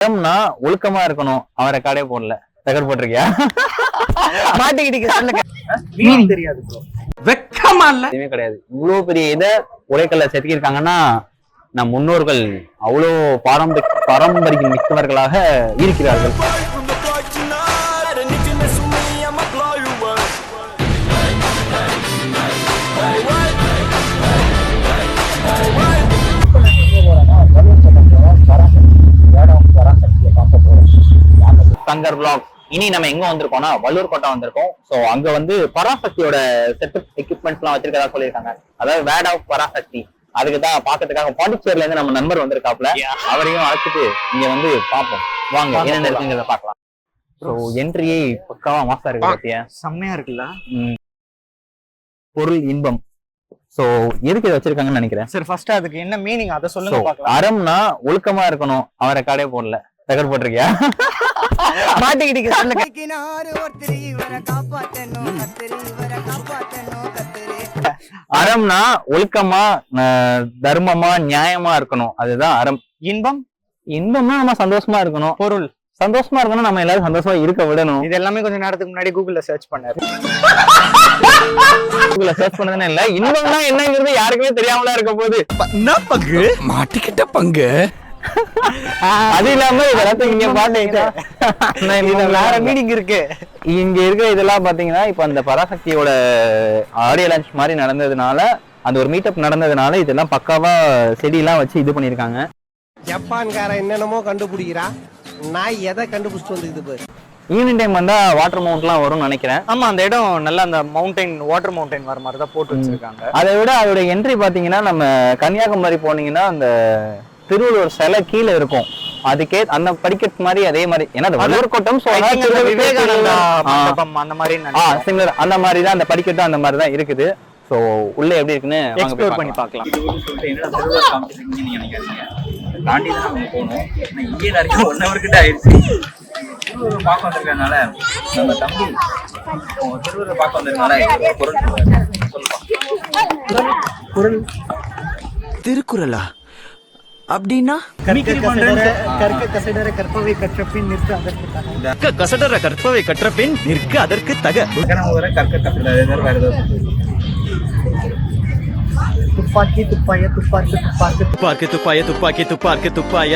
அறம்னா ஒழுக்கமா இருக்கணும். அவன் ரெக்கார்டே போடல. ரெக்கார்ட் போட்டிருக்கியா? மாட்டிக்கிட்டு தெரியாது ப்ரோ. வெக்கமா இல்ல? எதுவுமே கிடையாது. இவ்வளவு பெரிய இதை உரைக்கல்ல செதுக்கியிருக்காங்கன்னா நம் முன்னோர்கள் அவ்வளோ பாரம்பரியம் மிக்கவர்களாக இருக்கிறார்கள். சங்கர் vlog. இனி நம்ம எங்க வந்திருக்கோம்னா வள்ளூர் கோட்டை வந்திருக்கோம். சோ அங்க வந்து பராசக்தியோட செட்டப் எக்யூப்மெண்ட்ஸ் எல்லாம் வச்சிருக்கதா சொல்லியிருக்காங்க. அதாவது வேர்ட் ஆஃப் பராசக்தி. அதுக்குதான் பாக்கிறதுக்காக பாண்டிச்சேரியில இருந்து நம்ம நண்பர் வந்திருக்காப்ல. அவரையும் அழைச்சிட்டு இங்க வந்து பாப்போம். வாங்க என்ன இருக்குங்கிறத பாக்கலாம். சோ என்ட்ரியே பக்காவா மாசா இருக்கு பத்தியா? செம்மையா இருக்குல்ல. பொருள் இன்பம். சோ எதுக்கு இதை வச்சிருக்காங்கன்னு நினைக்கிறேன். சரி ஃபர்ஸ்ட் அதுக்கு என்ன மீனிங் அத சொல்லுங்க பார்க்கலாம். அறம்னா ஒழுக்கமா இருக்கணும். அவன் ரெக்கார்டே போடல. ரெக்கார்ட் போட்டிருக்கியா? மாட்டிக்கிட்டு சொல்லுங்க. அறம்னா ஒழுக்கமா தர்மமா நியாயமா இருக்கணும். அதுதான் அறம். இன்பம். இன்பம்னா நம்ம சந்தோஷமா இருக்கணும். பொருள். சந்தோஷமா இருக்கணும். நம்ம எல்லாரும் சந்தோஷமா இருக்க விடணும். இது எல்லாமே கொஞ்ச நேரத்துக்கு முன்னாடி கூகுள்ல சர்ச் பண்ணாரு. கூகுள்ல சர்ச் பண்ணதுன்னு இல்ல. இன்பம்னா என்னங்கிறது யாருக்குமே தெரியாமலா இருக்க போகுது. என்ன பங்கு? மாட்டிக்கிட்ட பங்கு. அது இல்லாம இதெல்லாம் இங்க பாத்தீங்க வேற மீனிங் இருக்கு. இங்க இருக்க இதெல்லாம் பாத்தீங்கன்னா இப்ப அந்த பராசக்தியோட ஆடியோ லான்ச் மாதிரி நடந்ததுனால, அந்த ஒரு மீட்டப் நடந்ததுனால இதெல்லாம் பக்காவா செடி எல்லாம் வச்சு இது பண்ணிருக்காங்க. ஜப்பான்கார என்னென்னமோ கண்டுபிடிக்கிறா, நான் எதை கண்டுபிடிச்சிட்டு வந்துக்குது. ஈவினிங் டைம் வந்தா வாட்டர் மவுண்ட் எல்லாம் வரும்னு நினைக்கிறேன். ஆமா அந்த இடம் நல்லா அந்த மவுண்டைன் வாட்டர் மவுண்டைன் வர மாதிரி தான் போட்டு வச்சிருக்காங்க. அதை விட அதோட என்ட்ரி பாத்தீங்கன்னா நம்ம கன்னியாகுமரி போனீங்கன்னா அந்த திருவள்ளுவர் சிலை கீழே இருக்கும். அதுக்கே அந்த படிக்கட்டு மாதிரி அதே மாதிரி. ஏன்னா வள்ளூர் கோட்டம் அந்த மாதிரி சிமிலர் அந்த மாதிரி தான் அந்த படிக்கட்டும் அந்த மாதிரி தான் இருக்குது. ஸோ உள்ள எப்படி இருக்குன்னு எக்ஸ்ப்ளோர் பண்ணி பார்க்கலாம். தாண்டி தான் நம்ம போகணும். இங்கே நிறைய 1 hour கிட்ட ஆயிடுச்சு. திருவள்ளுவர் பார்க்க வந்திருக்கனால நம்ம தம்பி திருவள்ளுவர் பார்க்க வந்திருக்கனால பொருள் திருக்குறளா அப்படின்னா? கசடர கற்பவை கற்றபின் நிற்க அதற்கு தக. கற்க கசடர வேற ஏதாவது துப்பாக்கி துப்பாய துப்பாக்கி துப்பாக்கி துப்பாக்கி துப்பாய துப்பாக்கி துப்பாக்கி துப்பாய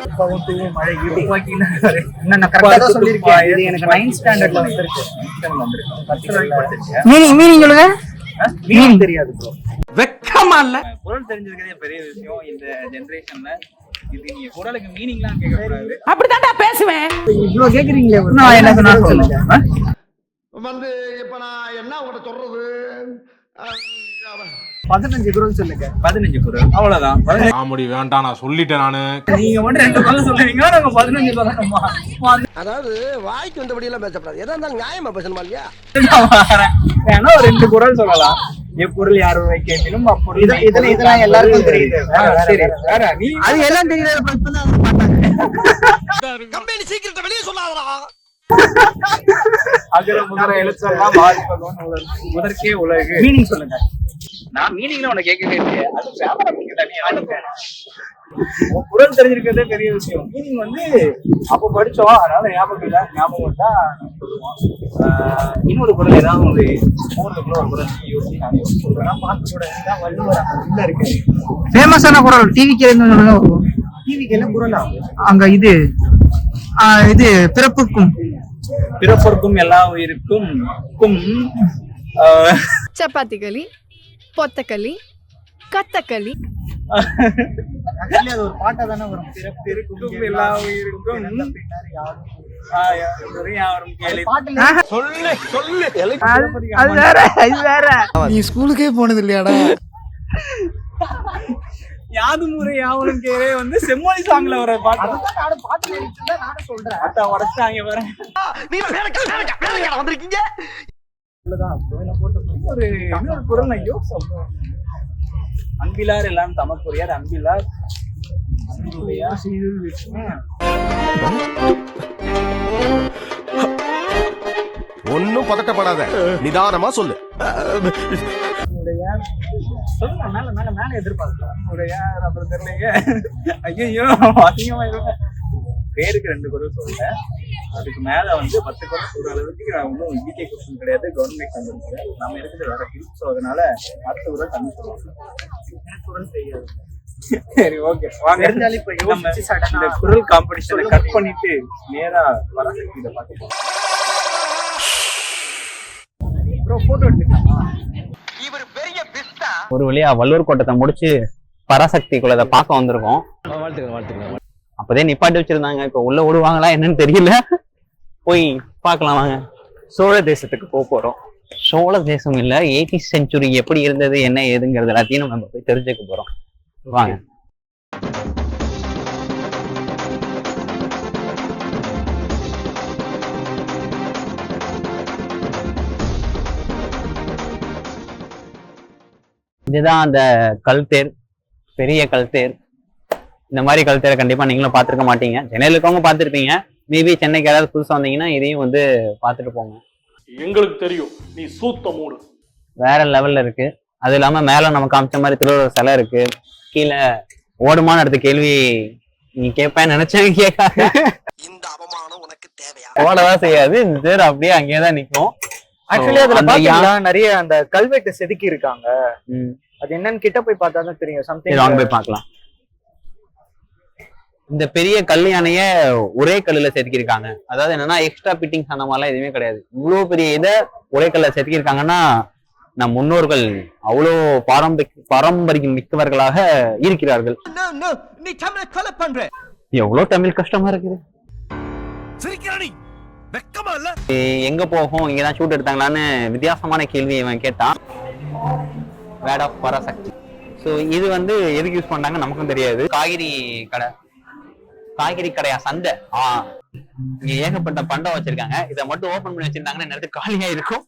துப்பாக்கி மழை துப்பாக்கின்னு நான் கரெக்டா தான் சொல்லிருக்கேன். இது எனக்கு 9th ஸ்டாண்டர்ட்ல வந்திருக்கு. மீனிங் சொல்லுங்க. மீனிங் தெரியாது ப்ரோ. வெக்கமா இல்ல? குறள் தெரிஞ்சிருக்கிறதே பெரிய விஷயம் இந்த ஜெனரேஷன்ல. இது நீங்க குறளுக்கு மீனிங்லாம் கேட்க கூடாது. அப்படித்தான்டா பேசுவேன். இவ்ளோ கேக்குறீங்களே. நான் என்ன சொன்னா சொல்லுங்க. வந்து இப்ப நான் என்ன உங்கள்கிட்ட சொல்றது, 15 குறள் சொல்லுங்க. 15 குறள் அவ்வளவுதான். காமெடி வேண்டாம், நான் சொல்லிட்டேன் நானு. நீங்க மட்டும் 2 குறள் சொல்றீங்க, நாங்க 15 சொல்லணுமா? அதாவது வாய்க்கு வந்தபடி எல்லாம் பேசப்படாது. எதா இருந்தாலும் நியாயமா பேசணுமா இல்லையா? வேணா ஒரு 2 குறள் சொல்லலாம். எப்பொருள் யாரும் கேட்கணும் அப்பொருள். இதெல்லாம் எல்லாருக்கும் தெரியுது. சரி வேற நீ அது எல்லாம் தெரியாது. கம்பெனி சீக்கிரத்தை வெளியே சொல்லாதடா. அகர முதல எழுத்தெல்லாம் பாதிப்பதும் முதற்கே உலகு. மீனிங் சொல்லுங்க. நான் மீனிங்ல உனக்கு கேட்கவே இல்லையே. அது வியாபாரத்துக்கு தனியா குறள் தெரிஞ்சிருக்கிறதே பெரிய விஷயம். மீனிங் வந்து அப்ப படிச்சோம், அதனால ஞாபகம் இல்ல. ஞாபகம் வந்தா சொல்லுவோம். இன்னொரு குறள் ஏதாவது ஒரு 3 குறள் குறள் யோசிச்சு நான் யோசிச்சுடுறேன். பார்த்து கூட வள்ளுவர் உள்ள இருக்கு. ஃபேமஸான குறள் டிவிக்கு சொல்லுங்க. டிவிக்கு என்ன குறளா? அங்க இது பிறப்புக்கும் எல்லா உயிருக்கும் ಚಪಾತಿ ಕಲಿ பொத்த களி கத்தக்களி. அது ஒரு பாட்டா தானே வரும். பிறப்புக்கும் எல்லா உயிருக்கும் யாரும் கேள்வி. நீ ஸ்கூலுக்கே போனது இல்லையாடா? யாது முறை யாவலும் கேவே வந்து செம்மொழி சாங்ல வர பாட்டு. நானும் சொல்றேன். அட்டா உடச்சாங்க பாரு. வந்திருக்கீங்க ஒரு குறள் நான் யோசிச்சேன். அன்பிலார் எல்லாம் தமக்குரியார் அன்பிலார் ஒன்னும் பதட்டப்படாத, நிதானமா சொல்லு. சொல்லுங்க மேல மேல மேல எதிர்பார்க்கலாம் ஒரு யார் அப்புறம் தெரியலையே. ஐயோ அதிகமா இருக்கும். பேருக்கு 2 குரல் சொல்றேன். அதுக்கு மேல வந்து 10 குரல் சொல்ற அளவுக்கு நான் ஒன்றும் ஈகே கொஸ்டின் கிடையாது. கவர்மெண்ட் எக்ஸாம் நம்ம இருக்கிறது வேற ஃபீல்ட். ஸோ அதனால 10 குரல் கம்மி சொல்லுவாங்க. குரல் தெரியாது. சரி ஓகே வாங்க. தெரிஞ்சாலும் இப்ப யோசிச்சு இந்த சடனா குரல் காம்படிஷனை கட் பண்ணிட்டு நேரா பராசக்தியில பார்த்துக்கலாம். ப்ரோ போட்டோ எடுத்துக்கலாமா? ஒரு வழியா வள்ளூர் கோட்டத்தை முடிச்சு பராசக்தி குலத்தை பார்க்க வந்திருக்கோம். அப்பதே நிப்பாட்டி வச்சிருந்தாங்க. இப்ப உள்ள விடுவாங்களா என்னன்னு தெரியல. போய் பார்க்கலாம் வாங்க. சோழ தேசத்துக்கு போறோம். சோழ தேசம் இல்ல, 18th செஞ்சுரி எப்படி இருந்தது என்ன ஏதுங்கிறது எல்லாத்தையும் நம்ம போய் தெரிஞ்சுக்க போறோம். வாங்க. இதுதான் அந்த கல் தேர், பெரிய கல் தேர். இந்த மாதிரி கல் தேரை கண்டிப்பா நீங்களும் பார்த்துருக்க மாட்டீங்க. சென்னையில் இருக்கவங்க பார்த்துருப்பீங்க. மேபி சென்னைக்கு யாராவது புதுசாக வந்தீங்கன்னா இதையும் வந்து பார்த்துட்டு போங்க. எங்களுக்கு தெரியும் நீ சூத்த மூடு. வேற லெவல்ல இருக்கு. அது இல்லாம மேல நம்ம காமிச்ச மாதிரி திருவள்ளுவர் சிலை இருக்கு. கீழே ஓடுமான அடுத்த கேள்வி நீ கேட்பேன்னு நினைச்சேன், கேட்காத. இந்த அவமானம் உனக்கு தேவையா? ஓடதான் செய்யாது. இந்த தேர் அப்படியே அங்கேயே தான் நிற்கும். ஆக்சுவலி அதுல பாத்தீங்கன்னா நிறைய அந்த கல்வெட்டு செதுக்கி இருக்காங்க. அது என்னன்னு கிட்ட போய் பார்த்தா தான் தெரியும். சம்திங் போய் பார்க்கலாம். இந்த பெரிய கல் யானைய ஒரே கல்லுல செதுக்கியிருக்காங்க. அதாவது என்னன்னா எக்ஸ்ட்ரா பிட்டிங்ஸ் அந்த மாதிரிலாம் எதுவுமே கிடையாது. இவ்வளவு பெரிய இதை ஒரே கல்ல செதுக்கியிருக்காங்கன்னா நம் முன்னோர்கள் அவ்வளோ பாரம்பரியம் மிக்கவர்களாக இருக்கிறார்கள். நீ தமிழை கொலை பண்ற. எவ்வளவு தமிழ் கஷ்டமா இருக்குது. எங்க போகும், இங்கதான் ஷூட் எடுத்தாங்களான்னு வித்தியாசமான கேள்வி இவன் கேட்டான். Word of Parasakthi. ஸோ இது வந்து எதுக்கு யூஸ் பண்ணாங்க நமக்கும் தெரியாது. காய்கறி கடையா, சந்தை. இங்க ஏகப்பட்ட பண்டம் வச்சிருக்காங்க. இதை மட்டும் ஓபன் பண்ணி வச்சிருந்தாங்கன்னா நேரத்துக்கு காலியா இருக்கும்.